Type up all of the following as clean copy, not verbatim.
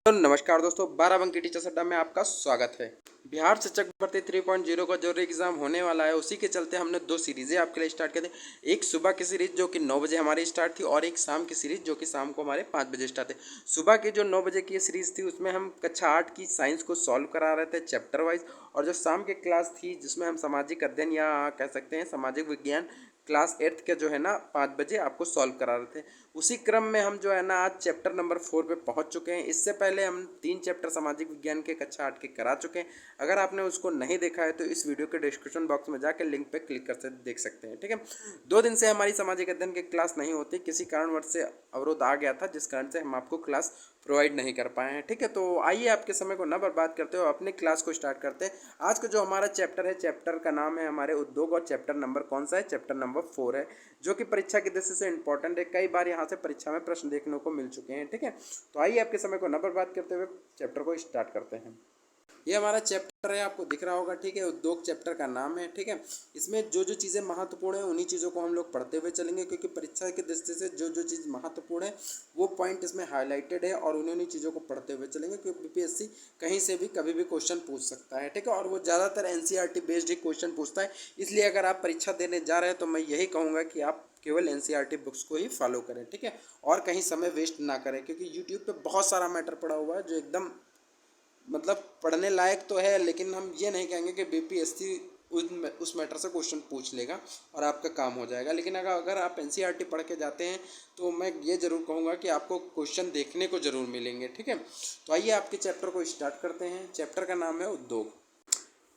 तो नमस्कार दोस्तों, 12 बंकी टीचर्स अड्डा में आपका स्वागत है। बिहार शिक्षक भर्ती 3.0 का जो एग्जाम होने वाला है, उसी के चलते हमने दो सीरीजें आपके लिए स्टार्ट कर दी। एक सुबह की सीरीज जो कि 9 बजे हमारी स्टार्ट थी, और एक शाम की सीरीज जो कि शाम को हमारे 5 बजे स्टार्ट थी। सुबह की जो 9 बजे की सीरीज थी, उसमें हम कक्षा 8 की साइंस को सॉल्व करा रहे थे चैप्टर वाइज। और जो शाम की क्लास थी, जिसमें हम सामाजिक अध्ययन या कह सकते हैं सामाजिक विज्ञान क्लास 8 के जो है ना 5 बजे आपको सॉल्व करा रहे थे। उसी क्रम में हम जो है ना आज चैप्टर नंबर 4 पे पहुंच चुके हैं। इससे पहले हम 3 चैप्टर सामाजिक विज्ञान के कक्षा 8 के करा चुके हैं। अगर आपने उसको नहीं देखा है तो इस वीडियो के डिस्क्रिप्शन बॉक्स में जाकर लिंक पे क्लिक कर देख सकते हैं। ठीक है, 2 दिन से हमारी सामाजिक अध्ययन की क्लास नहीं होती, किसी कारणवश से अवरोध आ गया था, जिस कारण से हम आपको क्लास प्रोवाइड नहीं कर पाए हैं। ठीक है, तो आइए आपके समय को न बर्बाद करते हुए अपनी क्लास को स्टार्ट करते हैं। आज का जो हमारा चैप्टर है, चैप्टर का नाम है हमारे उद्योग, और चैप्टर नंबर कौन सा है? चैप्टर नंबर 4 है, जो कि परीक्षा की दृष्टि से इंपॉर्टेंट है। कई बार यहाँ से परीक्षा में प्रश्न देखने को मिल चुके हैं। ठीक है, तो आइए आपके समय को न बर्बाद करते हुए चैप्टर को स्टार्ट करते हैं। ये हमारा चैप्टर है, आपको दिख रहा होगा। ठीक है, उद्योग चैप्टर का नाम है। ठीक है, इसमें जो जो चीज़ें महत्वपूर्ण है उन्हीं चीज़ों को हम लोग पढ़ते हुए चलेंगे, क्योंकि परीक्षा की दृष्टि से जो जो चीज़ महत्वपूर्ण है वो पॉइंट इसमें हाईलाइटेड है, और उन्हीं चीज़ों को पढ़ते हुए चलेंगे, क्योंकि बीपीएससी कहीं से भी कभी भी क्वेश्चन पूछ सकता है। ठीक है, और वो ज़्यादातर एनसीईआरटी बेस्ड ही क्वेश्चन पूछता है। इसलिए अगर आप परीक्षा देने जा रहे हैं तो मैं यही कहूँगा कि आप केवल एनसीईआरटी बुक्स को ही फॉलो करें। ठीक है, और कहीं समय वेस्ट ना करें, क्योंकि यूट्यूब पे बहुत सारा मैटर पड़ा हुआ है जो एकदम मतलब पढ़ने लायक तो है, लेकिन हम ये नहीं कहेंगे कि बीपीएससी उस मैटर से क्वेश्चन पूछ लेगा और आपका काम हो जाएगा। लेकिन अगर आप एनसीईआरटी पढ़ के जाते हैं तो मैं ये ज़रूर कहूँगा कि आपको क्वेश्चन देखने को ज़रूर मिलेंगे। ठीक है, तो आइए आपके चैप्टर को स्टार्ट करते हैं। चैप्टर का नाम है उद्योग।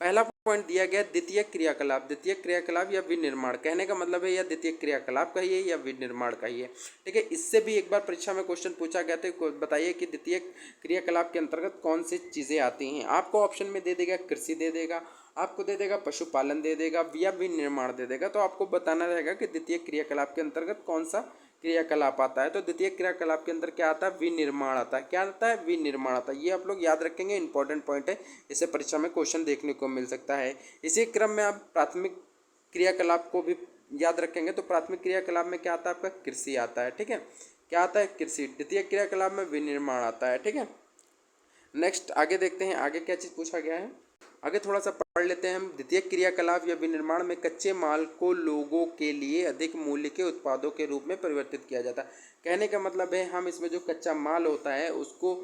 पहला पॉइंट दिया गया द्वितीय क्रियाकलाप। द्वितीय क्रियाकलाप या विनिर्माण, कहने का मतलब है या द्वितीय क्रियाकलाप कहिए या विनिर्माण कहिए। ठीक है, इससे भी एक बार परीक्षा में क्वेश्चन पूछा गया था, बताइए कि द्वितीय क्रियाकलाप के अंतर्गत कौन सी चीज़ें आती हैं। आपको ऑप्शन में दे देगा कृषि, दे देगा आपको, दे देगा पशुपालन, दे देगा या विनिर्माण दे देगा। तो आपको बताना रहेगा कि द्वितीय क्रियाकलाप के अंतर्गत कौन सा क्रियाकलाप आता है। तो द्वितीय क्रियाकलाप के अंदर क्या आता है? विनिर्माण आता है। क्या आता है? विनिर्माण आता है। ये आप लोग याद रखेंगे, इंपॉर्टेंट पॉइंट है, इसे परीक्षा में क्वेश्चन देखने को मिल सकता है। इसी क्रम में आप प्राथमिक क्रियाकलाप को भी याद रखेंगे, तो प्राथमिक क्रियाकलाप में क्या आता है? आपका कृषि आता है। ठीक है, क्या आता है? कृषि। द्वितीय क्रियाकलाप में विनिर्माण आता है। ठीक है, नेक्स्ट आगे देखते हैं आगे क्या चीज़ पूछा गया है। आगे थोड़ा सा पढ़ लेते हैं हम। द्वितीय क्रियाकलाप या विनिर्माण में कच्चे माल को लोगों के लिए अधिक मूल्य के उत्पादों के रूप में परिवर्तित किया जाता है। कहने का मतलब है हम इसमें जो कच्चा माल होता है उसको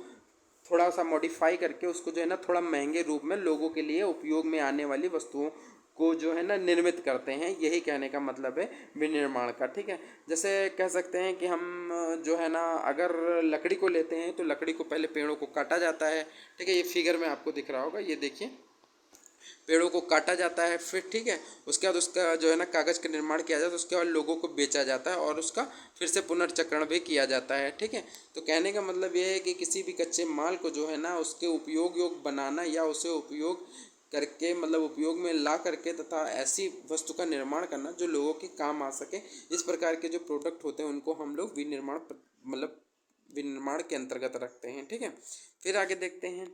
थोड़ा सा मॉडिफाई करके उसको जो है ना थोड़ा महंगे रूप में लोगों के लिए उपयोग में आने वाली वस्तुओं को जो है ना निर्मित करते हैं। यही कहने का मतलब है विनिर्माण का। ठीक है, जैसे कह सकते हैं कि हम जो है ना अगर लकड़ी को लेते हैं तो लकड़ी को पहले पेड़ों को काटा जाता है। ठीक है, ये फिगर में आपको दिख रहा होगा, ये देखिए, पेड़ों को काटा जाता है, फिर ठीक है उसके बाद उसका जो है ना कागज़ का निर्माण किया जाता है। उसके बाद लोगों को बेचा जाता है और उसका फिर से पुनर्चक्रण भी किया जाता है। ठीक है, तो कहने का मतलब ये है कि किसी भी कच्चे माल को जो है ना उसके उपयोग योग बनाना या उसे उपयोग करके मतलब उपयोग में ला करके तथा ऐसी वस्तु का निर्माण करना जो लोगों के काम आ सके, इस प्रकार के जो प्रोडक्ट होते हैं उनको हम लोग विनिर्माण मतलब विनिर्माण के अंतर्गत रखते हैं। ठीक है, फिर आगे देखते हैं।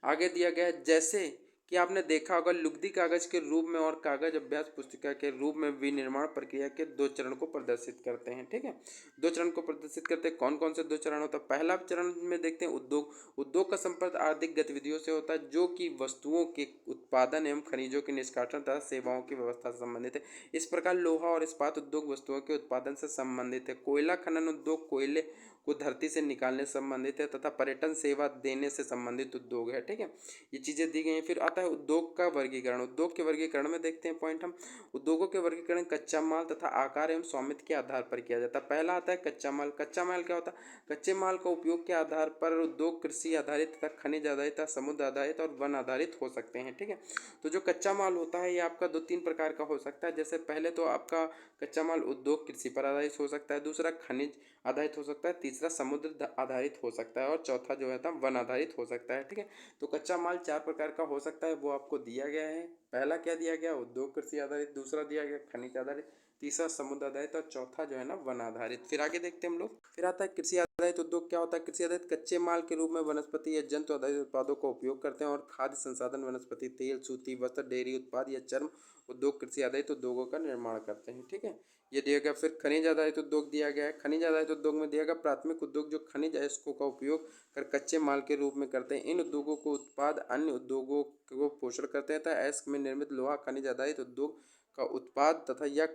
आगे दिया गया है, जैसे कि आपने देखा होगा लुगदी कागज के रूप में और कागज अभ्यास पुस्तिका के रूप में विनिर्माण प्रक्रिया के 2 चरण को प्रदर्शित करते हैं। ठीक है, 2 चरण को प्रदर्शित करते हैं। कौन कौन से 2 चरण होता है? पहला चरण में देखते हैं उद्योग। उद्योग का संपर्क आर्थिक गतिविधियों से होता है जो कि वस्तुओं के उत्पादन एवं खनिजों के निष्कासन तथा सेवाओं की व्यवस्था से संबंधित है। इस प्रकार लोहा और इस्पात उद्योग वस्तुओं के उत्पादन से संबंधित है। कोयला खनन उद्योग कोयले को धरती से निकालने से संबंधित है, तथा पर्यटन सेवा देने से संबंधित उद्योग है। ठीक है, ये चीज़ें दी गई हैं। फिर आता है उद्योग का वर्गीकरण। उद्योग के वर्गीकरण में देखते हैं पॉइंट हम। उद्योगों के वर्गीकरण कच्चा माल तथा आकार एवं स्वामित्व के आधार पर किया जाता है। पहला आता है कच्चा माल। कच्चा माल क्या होता है? कच्चे माल का उपयोग के आधार पर उद्योग कृषि आधारित तथा खनिज आधारित तथा समुद्र आधारित और वन आधारित हो सकते हैं। ठीक है, तो जो कच्चा माल होता है ये आपका 2-3 प्रकार का हो सकता है। जैसे पहले तो आपका कच्चा माल उद्योग कृषि पर आधारित हो सकता है, दूसरा खनिज आधारित हो सकता है, तीसरा समुद्र आधारित हो सकता है, और चौथा जो है वन आधारित हो सकता है। ठीक है, तो कच्चा माल 4 प्रकार का हो सकता है, वो आपको दिया गया है। पहला क्या दिया गया? उद्योग कृषि आधारित। दूसरा दिया गया खनिज आधारित। तीसरा समुद्र आधारित और चौथा जो है ना वन आधारित। फिर आगे देखते हैं हम लोग। फिर आता है कृषि आधारित उद्योग। क्या होता है? कृषि आधारित कच्चे माल के रूप में वनस्पति या जंतु आधारित उत्पादों का उपयोग करते हैं और खाद्य संसाधन वनस्पति तेल, सूती वस्त्र, डेयरी उत्पाद या चर्म उद्योग कृषि आधारित उद्योगों का निर्माण करते हैं। ठीक है, ये दिया गया। फिर खनिज आधारित उद्योग दिया गया है। खनिज आधारित उद्योग में दिया गया प्राथमिक उद्योग जो खनिज अयस्कों का उपयोग कर कच्चे माल के रूप में करते हैं। इन उद्योगों को उत्पाद अन्य उद्योगों को पोषण करते हैं तथा अयस्क में निर्मित लोहा खनिज आधारित उद्योग का उत्पाद तथा या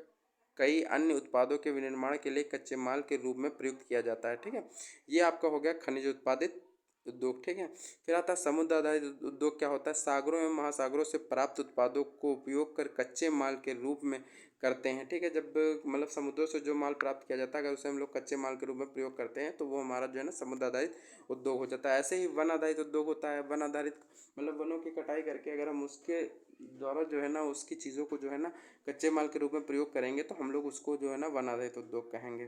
कई अन्य उत्पादों के विनिर्माण के लिए कच्चे माल के रूप में प्रयुक्त किया जाता है। ठीक है, ये आपका हो गया खनिज उत्पादित उद्योग। ठीक है, फिर आता है समुद्र आधारित उद्योग। क्या होता है? सागरों एवं महासागरों से प्राप्त उत्पादों को उपयोग कर कच्चे माल के रूप में करते हैं। ठीक है, जब मतलब समुद्रों से जो माल प्राप्त किया जाता है अगर उसे हम लोग कच्चे माल के रूप में प्रयोग करते हैं तो वो हमारा जो है ना समुद्र आधारित उद्योग हो जाता है। ऐसे ही वन आधारित उद्योग होता है। वन आधारित मतलब वनों की कटाई करके अगर हम उसके द्वारा जो है ना उसकी चीज़ों को जो है ना कच्चे माल के रूप में प्रयोग करेंगे तो हम लोग उसको जो है ना वन आधारित उद्योग कहेंगे।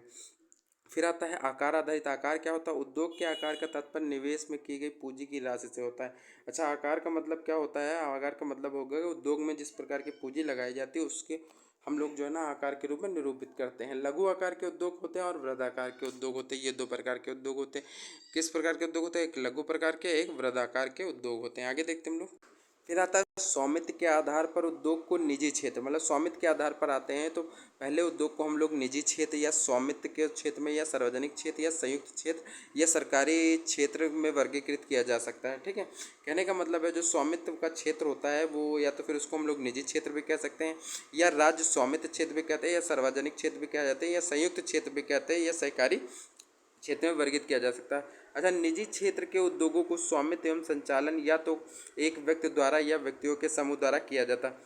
फिर आता है आकार आधारित। आकार क्या होता है? उद्योग के आकार का तात्पर्य निवेश में की गई पूंजी की राशि से होता है। अच्छा, आकार का मतलब क्या होता है? आकार का मतलब होगा कि उद्योग में जिस प्रकार की पूंजी लगाई जाती है उसके हम लोग जो है ना आकार के रूप में निरूपित करते हैं। लघु आकार के उद्योग होते हैं और वृहद आकार के उद्योग होते हैं। ये दो प्रकार के उद्योग होते हैं। किस प्रकार के उद्योग होते हैं? एक लघु प्रकार के, एक वृहद आकार के उद्योग होते हैं। आगे देखते हैं हम लोग। फिर आता है स्वामित्व के आधार पर उद्योग को निजी क्षेत्र, मतलब स्वामित्व के आधार पर आते हैं तो पहले उद्योग को हम लोग निजी क्षेत्र या स्वामित्व के क्षेत्र में या सार्वजनिक क्षेत्र या संयुक्त क्षेत्र या सरकारी क्षेत्र में वर्गीकृत किया जा सकता है। ठीक है, कहने का मतलब है जो स्वामित्व का क्षेत्र होता है वो या तो फिर उसको हम लोग निजी क्षेत्र भी कह सकते हैं या राज्य स्वामित्व क्षेत्र भी कहते हैं या सार्वजनिक क्षेत्र भी कहा जाते हैं या संयुक्त क्षेत्र भी कहते हैं या सहकारी क्षेत्र में वर्गीकृत किया जा सकता है। अच्छा, निजी क्षेत्र के उद्योगों को स्वामित्व एवं संचालन या तो एक व्यक्ति द्वारा या व्यक्तियों के समूह द्वारा किया जाता है।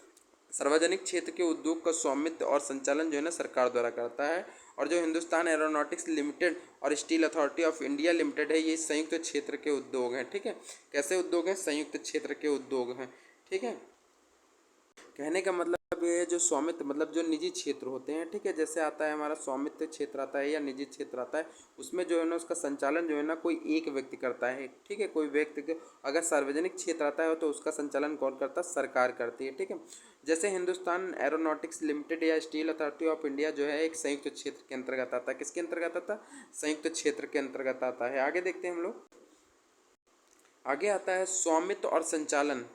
सार्वजनिक क्षेत्र के उद्योग का स्वामित्व और संचालन जो है ना सरकार द्वारा करता है। और जो हिंदुस्तान एरोनॉटिक्स लिमिटेड और steel authority of India limited है ये संयुक्त क्षेत्र के उद्योग हैं। ठीक है, कैसे उद्योग हैं? संयुक्त क्षेत्र के उद्योग हैं। ठीक है, कहने का मतलब ये है जो स्वामित्व मतलब जो निजी क्षेत्र होते हैं। ठीक है, जैसे आता है हमारा स्वामित्व क्षेत्र आता है या निजी क्षेत्र आता है उसमें जो है ना उसका संचालन जो है ना कोई एक व्यक्ति करता है। ठीक है, कोई व्यक्ति। अगर सार्वजनिक क्षेत्र आता है तो उसका संचालन कौन करता है? सरकार करती है। ठीक है, जैसे हिंदुस्तान एरोनॉटिक्स लिमिटेड या स्टील अथॉरिटी ऑफ इंडिया जो है एक संयुक्त क्षेत्र के अंतर्गत आता है। किसके अंतर्गत आता है? संयुक्त क्षेत्र के अंतर्गत आता है। आगे देखते हैं हम लोग। आगे आता है स्वामित्व और संचालन।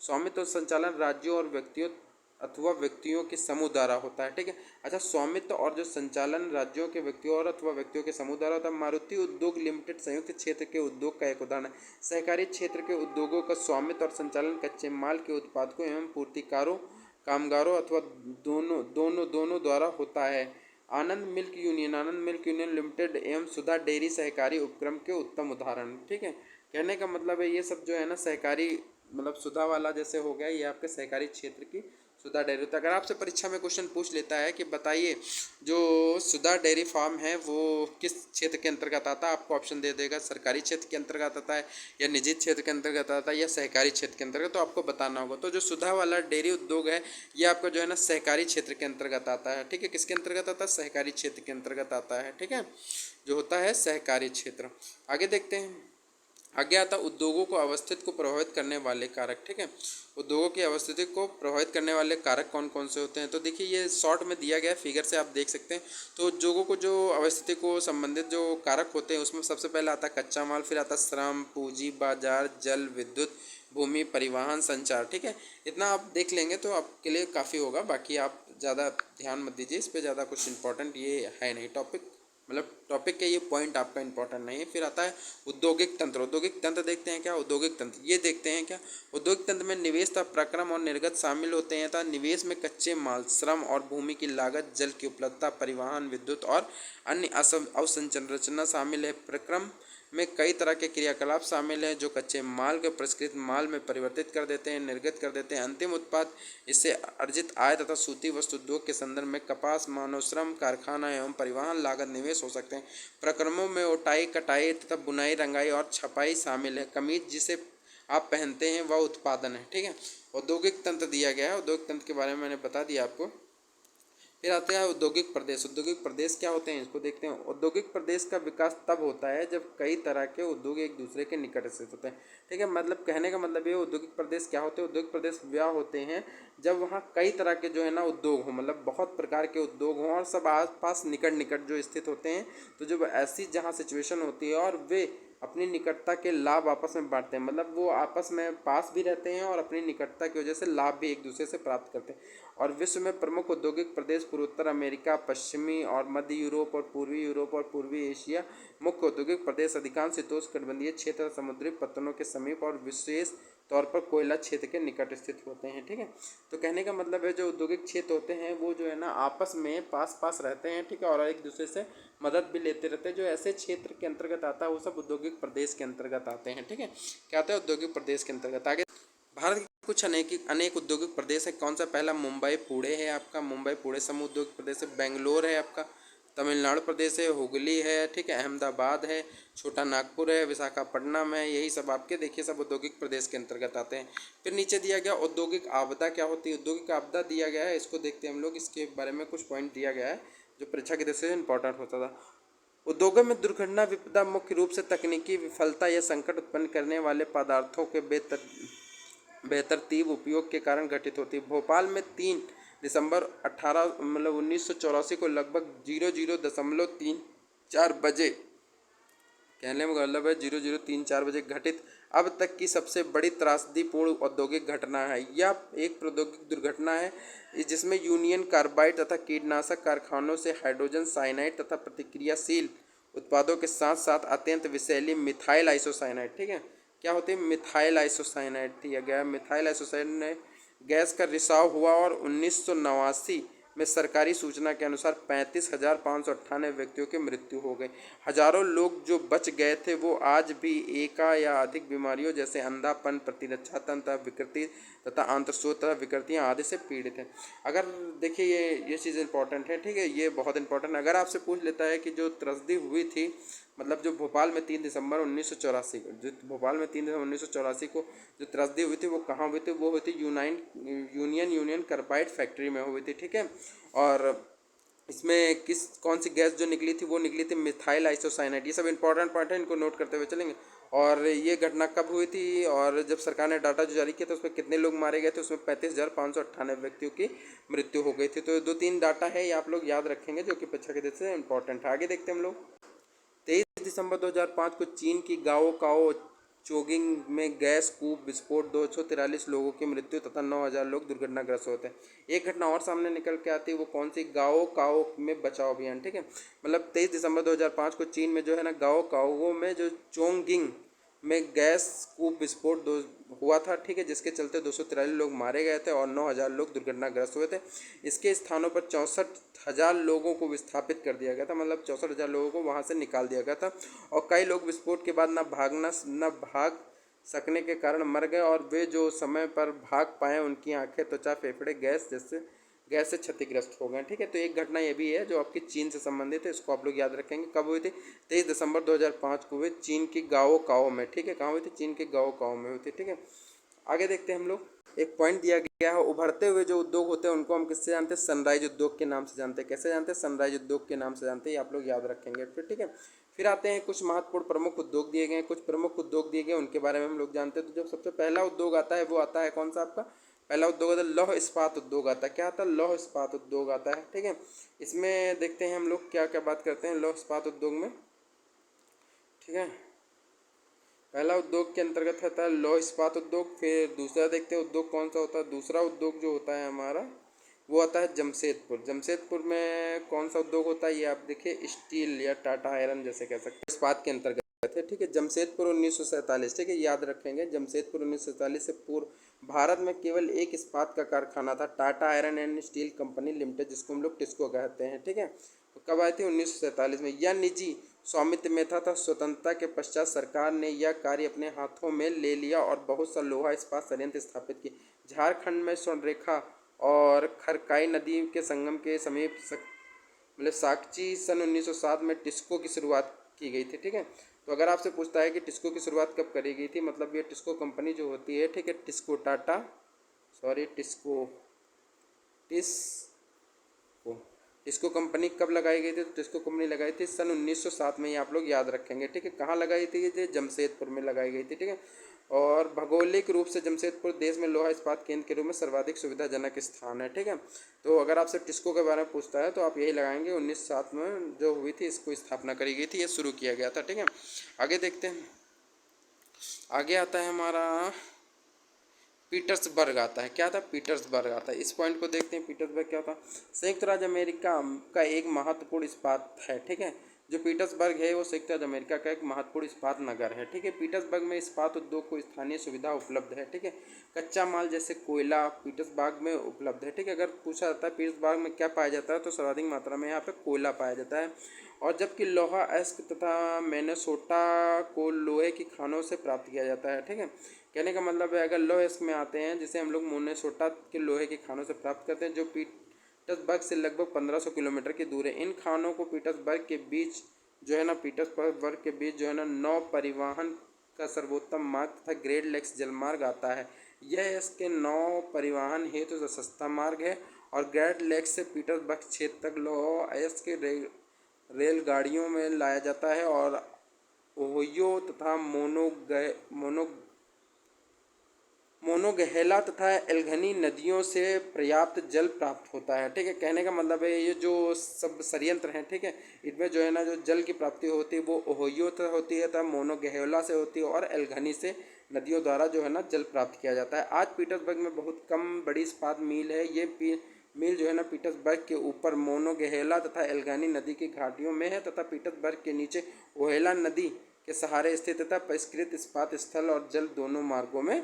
स्वामित्व और संचालन राज्यों और व्यक्तियों अथवा व्यक्तियों के समूह द्वारा होता है। ठीक है, अच्छा, स्वामित्व और जो संचालन राज्यों के व्यक्तियों और अथवा व्यक्तियों के समूह द्वारा होता है। मारुति उद्योग लिमिटेड संयुक्त क्षेत्र के उद्योग का एक उदाहरण है। सहकारी क्षेत्र के उद्योगों का स्वामित्व और संचालन कच्चे माल के उत्पादकों एवं पूर्तिकारों, कामगारों अथवा दोनों दोनों दोनों द्वारा होता है। आनंद मिल्क यूनियन लिमिटेड एवं सुधा डेयरी सहकारी उपक्रम के उत्तम उदाहरण। ठीक है, कहने का मतलब है ये सब जो है ना सहकारी मतलब सुधा वाला जैसे हो गया ये आपके सहकारी क्षेत्र की सुधा डेयरी होता है। अगर आपसे परीक्षा में क्वेश्चन पूछ लेता है कि बताइए जो सुधा डेयरी फार्म है वो किस क्षेत्र के अंतर्गत आता है, आपको ऑप्शन दे देगा सरकारी क्षेत्र के अंतर्गत आता है या निजी क्षेत्र के अंतर्गत आता है या सहकारी क्षेत्र के अंतर्गत, तो आपको बताना होगा। तो जो सुधा वाला डेयरी उद्योग है ये आपका जो है ना सहकारी क्षेत्र के अंतर्गत आता है। ठीक है, किसके अंतर्गत आता है? सहकारी क्षेत्र के अंतर्गत आता है। ठीक है, जो होता है सहकारी क्षेत्र। आगे देखते हैं। आगे आता उद्योगों को अवस्थित को प्रभावित करने वाले कारक। ठीक है, उद्योगों की अवस्थिति को प्रभावित करने वाले कारक कौन कौन से होते हैं? तो देखिए ये शॉर्ट में दिया गया फिगर से आप देख सकते हैं। तो उद्योगों को जो अवस्थिति को संबंधित जो कारक होते हैं उसमें सबसे पहले आता है कच्चा माल, फिर आता है श्रम, पूंजी, बाजार, जल, विद्युत, भूमि, परिवहन, संचार। ठीक है, इतना आप देख लेंगे तो आपके लिए काफ़ी होगा। बाकी आप ज़्यादा ध्यान मत दीजिए इस पर, ज़्यादा कुछ इंपॉर्टेंट ये है नहीं टॉपिक, मतलब टॉपिक के ये पॉइंट आपका इंपॉर्टेंट नहीं है। फिर आता है औद्योगिक तंत्र। औद्योगिक तंत्र देखते हैं क्या? औद्योगिक तंत्र ये देखते हैं क्या? औद्योगिक तंत्र में निवेश तथा प्रक्रम और निर्गत शामिल होते हैं। तथा निवेश में कच्चे माल, श्रम और भूमि की लागत, जल की उपलब्धता, परिवहन, विद्युत और अन्य अवसंरचना शामिल है। प्रक्रम में कई तरह के क्रियाकलाप शामिल हैं जो कच्चे माल को परिष्कृत माल में परिवर्तित कर देते हैं, निर्गत कर देते हैं अंतिम उत्पाद। इससे अर्जित आय तथा सूती वस्त्र उद्योग के संदर्भ में कपास, मानव श्रम, कारखाना एवं परिवहन लागत निवेश हो सकते हैं। प्रक्रमों में उटाई, कटाई तथा बुनाई, रंगाई और छपाई शामिल है। कमीज जिसे आप पहनते हैं वह उत्पादन है। ठीक है, औद्योगिक तंत्र दिया गया है। औद्योगिक तंत्र के बारे में मैंने बता दिया आपको। फिर आते हैं औद्योगिक प्रदेश। औद्योगिक प्रदेश क्या होते हैं इसको देखते हैं। औद्योगिक प्रदेश का विकास तब होता है जब कई तरह के उद्योग एक दूसरे के निकट स्थित होते हैं। ठीक है, मतलब कहने का मतलब ये औद्योगिक प्रदेश क्या होते हैं। औद्योगिक प्रदेश वह होते हैं जब वहाँ कई तरह के जो है ना उद्योग हों, मतलब बहुत प्रकार के उद्योग हों और सब आस पास निकट निकट जो स्थित होते हैं। तो जब ऐसी जहाँ सिचुएशन होती है और वे अपनी निकटता के लाभ आपस में बांटते हैं, मतलब वो आपस में पास भी रहते हैं और अपनी निकटता की वजह से लाभ भी एक दूसरे से प्राप्त करते हैं। और विश्व में प्रमुख औद्योगिक प्रदेश पूर्वोत्तर अमेरिका, पश्चिमी और मध्य यूरोप और पूर्वी एशिया। मुख्य औद्योगिक प्रदेश अधिकांश शीतोष्णकटिबंधीय क्षेत्र, समुद्री पत्तनों के समीप और विशेष तौर पर कोयला क्षेत्र के निकट स्थित होते हैं। ठीक है, तो कहने का मतलब है जो औद्योगिक क्षेत्र होते हैं वो जो है ना आपस में पास पास रहते हैं। ठीक है, और एक दूसरे से मदद भी लेते रहते हैं। जो ऐसे क्षेत्र के अंतर्गत आता है वो सब औद्योगिक प्रदेश के अंतर्गत आते हैं। ठीक है, क्या आता है औद्योगिक प्रदेश के अंतर्गत। आगे भारत के कुछ अनेक औद्योगिक प्रदेश है। कौन सा? पहला मुंबई पुणे है आपका, मुंबई पुणे समूह औद्योगिक प्रदेश है। बेंगलोर है आपका, तमिलनाडु प्रदेश है। हुगली है, ठीक है। अहमदाबाद है, छोटा नागपुर है, विशाखापट्टनम है। यही सब आपके देखिए सब औद्योगिक प्रदेश के अंतर्गत आते हैं। फिर नीचे दिया गया औद्योगिक आपदा क्या होती है। औद्योगिक आपदा दिया गया है, इसको देखते हैं हम लोग। इसके बारे में कुछ पॉइंट दिया गया है जो परीक्षा की दृष्टि से इंपॉर्टेंट होता था। उद्योगों में दुर्घटना विपदा मुख्य रूप से तकनीकी विफलता या संकट उत्पन्न करने वाले पदार्थों के बेतरतीब उपयोग के कारण घटित होती है। भोपाल में 3 दिसंबर 1984 को लगभग 00.34 बजे, कहने में मतलब है 0034 बजे घटित अब तक की सबसे बड़ी त्रासदीपूर्ण औद्योगिक घटना है। यह एक प्रौद्योगिक दुर्घटना है जिसमें यूनियन कार्बाइड तथा कीटनाशक कारखानों से हाइड्रोजन साइनाइड तथा प्रतिक्रियाशील उत्पादों के साथ साथ अत्यंत विषैली मिथाइल आइसोसाइनाइड, ठीक है, क्या होती है मिथाइल आइसोसाइनाइड दिया गया है। मिथाइल आइसोसाइनाइड गैस का रिसाव हुआ और 1989 में सरकारी सूचना के अनुसार 35,598 व्यक्तियों की मृत्यु हो गई। हजारों लोग जो बच गए थे वो आज भी एका या अधिक बीमारियों जैसे अंधापन, प्रतिरक्षा तंत्र विकृति तथा आंत्रशोथ तथा विकृतियां आदि से पीड़ित हैं। अगर देखिए ये चीज़ इंपॉर्टेंट है, ठीक है, ये बहुत इंपॉर्टेंट। अगर आपसे पूछ लेता है कि जो त्रसदी हुई थी, मतलब जो भोपाल में 3 दिसंबर 1984 को, जो भोपाल में 3 दिसंबर 1984 को जो त्रसदी हुई थी वो कहाँ हुई थी? वो हुई थी यूनियन कार्बाइड फैक्ट्री में हुई थी। ठीक है, और इसमें कौन सी गैस जो निकली थी? वो निकली थी मिथाइल आइसोसाइनाइड। ये सब इंपॉर्टेंट पॉइंट है, इनको नोट करते हुए चलेंगे। और ये घटना कब हुई थी और जब सरकार ने डाटा जो जारी किया था उसमें कितने लोग मारे गए थे? उसमें 35,598 व्यक्तियों की मृत्यु हो गई थी। तो 2-3 डाटा है ये आप लोग याद रखेंगे जो कि परीक्षा के दृष्टि से इंपॉर्टेंट है। आगे देखते हैं हम लोग। 23 दिसंबर 2005 को चीन की गाओ काओ चोगिंग में गैस कूप विस्फोट 243 लोगों की मृत्यु तथा 9,000 लोग दुर्घटनाग्रस्त होते हैं। एक घटना और सामने निकल के आती है, वो कौन सी? गाओ काओ में बचाव अभियान। ठीक है, मतलब 23 दिसंबर 2005 को चीन में जो है ना गाओ काओ में जो चोंगिंग में गैस कूप विस्फोट हुआ था। ठीक है, जिसके चलते 243 लोग मारे गए थे और 9,000 लोग दुर्घटनाग्रस्त हुए थे। इसके स्थानों पर 64,000 लोगों को विस्थापित कर दिया गया था, मतलब 64,000 लोगों को वहां से निकाल दिया गया था। और कई लोग विस्फोट के बाद न भाग सकने के कारण मर गए और वे जो समय पर भाग पाए उनकी आंखें, त्वचा, फेफड़े गैस से क्षतिग्रस्त हो गए। ठीक है, तो एक घटना ये भी है जो आपकी चीन से संबंधित है, इसको आप लोग याद रखेंगे। कब हुई थी? 23 दिसंबर 2005 को हुई, चीन की गाओ काओ में। ठीक है, कहाँ हुई थी? चीन के गाओ काओ में हुई थी। ठीक है, आगे देखते हैं हम लोग। एक पॉइंट दिया गया है, उभरते हुए जो उद्योग होते हैं उनको हम किससे जानते हैं? सनराइज उद्योग के नाम से जानते हैं। कैसे जानते हैं? सनराइज उद्योग के नाम से जानते हैं, ये आप लोग याद रखेंगे। फिर ठीक है, फिर आते हैं कुछ महत्वपूर्ण प्रमुख उद्योग दिए गए हैं। कुछ प्रमुख उद्योग दिए गए उनके बारे में हम लोग जानते हैं। तो जो सबसे पहला उद्योग आता है वो आता है कौन सा? आपका पहला उद्योग आता है लौह इस्पात उद्योग आता है। क्या आता है? लौह इस्पात उद्योग आता है। ठीक है, इसमें देखते हैं हम लोग क्या क्या बात करते हैं लौह इस्पात उद्योग में। ठीक है, पहला उद्योग के अंतर्गत आता है लौह इस्पात उद्योग। फिर दूसरा देखते हैं उद्योग कौन सा होता है। दूसरा उद्योग जो होता है हमारा वो आता है जमशेदपुर। जमशेदपुर में कौन सा उद्योग होता है? ये आप देखिए स्टील या टाटा आयरन जैसे कह सकते हैं, इस्पात के अंतर्गत है। ठीक है, जमशेदपुर 1947। ठीक है, याद रखेंगे जमशेदपुर 1947 से पूर्व भारत में केवल एक इस्पात का कारखाना था, Tata iron and steel company limited, जिसको हम लोग टिस्को कहते हैं। ठीक है, तो कब आई थी? 1947 में। यह निजी स्वामित्व में था। स्वतंत्रता के पश्चात सरकार ने यह कार्य अपने हाथों में ले लिया और बहुत सा लोहा इस्पात संयंत्र स्थापित किए। झारखंड में स्वर्णरेखा और खरकाई नदी के संगम के समीप मतलब साकची सन 1907 में टिस्को की शुरुआत की गई थी। ठीक है, तो अगर आपसे पूछता है कि टिस्को की शुरुआत कब करी गई थी, मतलब ये टिस्को कंपनी जो होती है, ठीक है, टिस्को टिस्को कंपनी कब लगाई गई थी? तो टिस्को कंपनी लगाई थी सन 1907 में, ये आप लोग याद रखेंगे, ठीक है। कहाँ लगाई थी? ये जमशेदपुर में लगाई गई थी, ठीक है। और भौगोलिक रूप से जमशेदपुर देश में लोहा इस्पात केंद्र के रूप में सर्वाधिक सुविधाजनक स्थान है, ठीक है। तो अगर आपसे टिस्को के बारे में पूछता है तो आप यही लगाएंगे, 1907 में जो हुई थी इसको स्थापना करी गई थी, ये शुरू किया गया था, ठीक है। आगे देखते हैं, आगे आता है हमारा पीटर्सबर्ग आता है। क्या था? पीटर्सबर्ग आता है। इस पॉइंट को देखते हैं, पीटर्सबर्ग क्या था? संयुक्त राज्य अमेरिका का एक महत्वपूर्ण इस्पात है, ठीक है। जो पीटर्सबर्ग है वो संयुक्त राज्य अमेरिका का एक महत्वपूर्ण इस्पात नगर है, ठीक है। पीटर्सबर्ग में इस्पात उद्योग को स्थानीय सुविधा उपलब्ध है, ठीक है। कच्चा माल जैसे कोयला पीटर्सबर्ग में उपलब्ध है, ठीक है। अगर पूछा जाता है पीटर्सबर्ग में क्या पाया जाता है, तो सर्वाधिक मात्रा में यहाँ पे कोयला पाया जाता है। और जबकि लोहा एस्क तथा मिनेसोटा को लोहे की खानों से प्राप्त किया जाता है, ठीक है। कहने का मतलब है, अगर लोह एस्क में आते हैं जिसे हम लोग मिनेसोटा के लोहे की खानों से प्राप्त करते हैं, जो पीटर्सबर्ग से लगभग 1500 किलोमीटर की दूर है। इन खानों को पीटर्सबर्ग के बीच जो है ना, पीटर्सबर्ग के बीच जो है ना, नौ परिवहन का सर्वोत्तम मार्ग तथा ग्रेट लेक्स जलमार्ग आता है। यह इसके नौ परिवहन हेतु तो सस्ता मार्ग है और ग्रेट लेक्स से पीटर्सबर्ग क्षेत्र तक लोह अयस्क के रेलगाड़ियों में लाया जाता है और ओहियो तथा मोनोगहेला तथा एल्गनी नदियों से पर्याप्त जल प्राप्त होता है, ठीक है। कहने का मतलब है ये जो सब षडयंत्र हैं, ठीक है, इनमें जो है ना जो जल की प्राप्ति होती है वो ओहियो से होती है तथा मोनोगहेला से होती है और एल्गनी से नदियों द्वारा जो है ना जल प्राप्त किया जाता है। आज पीटर्सबर्ग में बहुत कम बड़ी इस्पात मिल है। ये मिल जो है ना पीटर्सबर्ग के ऊपर मोनोगहेला तथा एल्गानी नदी की घाटियों में है तथा पीटर्सबर्ग के नीचे ओहेला नदी के सहारे स्थित तथा परिष्कृत इस्पात स्थल और जल दोनों मार्गों में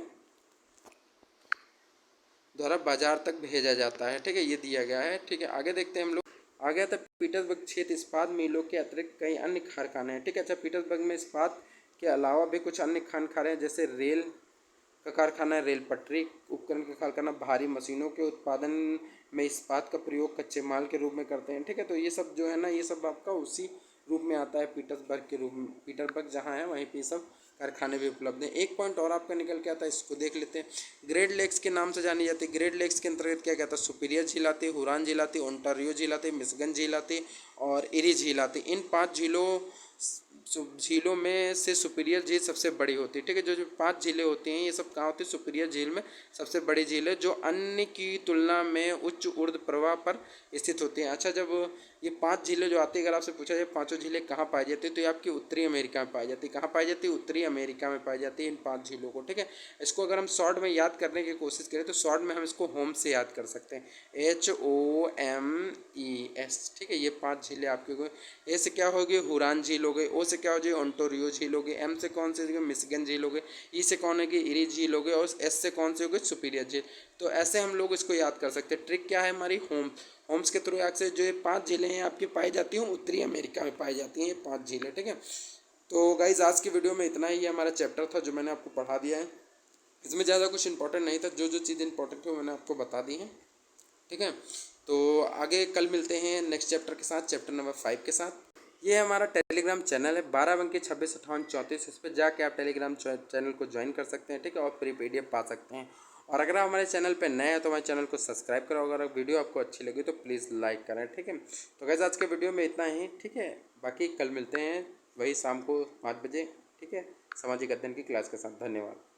द्वारा बाजार तक भेजा जाता है, ठीक है। ये दिया गया है, ठीक है। आगे देखते हैं हम लोग, आगे आता है पीटर्सबर्ग क्षेत्र इस्पात मिलों के अतिरिक्त कई अन्य कारखाने हैं, ठीक है। अच्छा, पीटर्सबर्ग में इस्पात के अलावा भी कुछ अन्य कारखाने हैं, जैसे रेल का कारखाना है, रेल पटरी उपकरण का कारखाना, भारी मशीनों के उत्पादन में इस्पात का प्रयोग कच्चे माल के रूप में करते हैं, ठीक है। तो ये सब जो है ना, ये सब आपका उसी रूप में आता है पीटर्सबर्ग के रूप में। पीटर्सबर्ग जहाँ है वहीं पे सब कारखाने भी उपलब्ध हैं। एक पॉइंट और आपका निकल के आता है, इसको देख लेते हैं। ग्रेट लेक्स के नाम से जानी जाती है। ग्रेट लेक्स के अंतर्गत क्या कहता है? सुपीरियर झील आती है, हुरान झील आती है, ओंटारियो झील आती है, मिशिगन झील आती है और इरी झील आती है। इन 5 झीलों में से सुपीरियर झील सबसे बड़ी होती है, ठीक है। जो 5 झीलें होती हैं ये सब कहाँ होती है? सुपीरियर झील में सबसे बड़ी झील है, जो अन्य की तुलना में उच्च ऊर्ध्व प्रवाह पर स्थित होती हैं। अच्छा, जब ये 5 झीलें जो आती है, अगर आपसे पूछा जाए पांचों झीलें कहाँ पाई जाती है, तो ये आपकी उत्तरी अमेरिका में पाई जाती है। कहाँ पाई जाती है? उत्तरी अमेरिका में पाई जाती है इन 5 झीलों को, ठीक है। इसको अगर हम शॉर्ट में याद करने की कोशिश करें तो शॉर्ट में हम इसको होम से याद कर सकते हैं, HOMES, ठीक है। ये 5 झीलें आपकी को, ए से क्या होगी? हुरान झील हो गई, ओ से क्या हो जाए? ओंटारियो झील हो गई, एम से कौन सी? मिशिगन झील हो गई, ई से कौन है कि इरी झील हो गई और एस से कौन सी हो गई? सुपीरियर झील। तो ऐसे हम लोग इसको याद कर सकते हैं। ट्रिक क्या है हमारी? होम्स के थ्रू याद से जो ये 5 झीलें हैं आपकी पाई जाती हैं उत्तरी अमेरिका में पाई जाती हैं ये 5 झीलें, ठीक है। तो गाइज आज की वीडियो में इतना ही हमारा चैप्टर था जो मैंने आपको पढ़ा दिया है। इसमें ज़्यादा कुछ इंपॉर्टेंट नहीं था, जो जो चीज़ इंपॉर्टेंट है मैंने आपको बता दी है, ठीक है। तो आगे कल मिलते हैं नेक्स्ट चैप्टर के साथ, चैप्टर नंबर 5 के साथ। ये हमारा टेलीग्राम चैनल है 12 26 58 34। इस पर जाके आप टेलीग्राम चैनल को ज्वाइन कर सकते हैं, ठीक है, और फ्री PDF पा सकते हैं। और अगर आप हमारे चैनल पे नए हैं तो हमारे चैनल को सब्सक्राइब करो। अगर वीडियो आपको अच्छी लगी तो प्लीज़ लाइक करें, ठीक है। तो गाइस आज के वीडियो में इतना ही, ठीक है। बाकी कल मिलते हैं वही शाम को 5 बजे, ठीक है, सामाजिक अध्ययन की क्लास के साथ। धन्यवाद।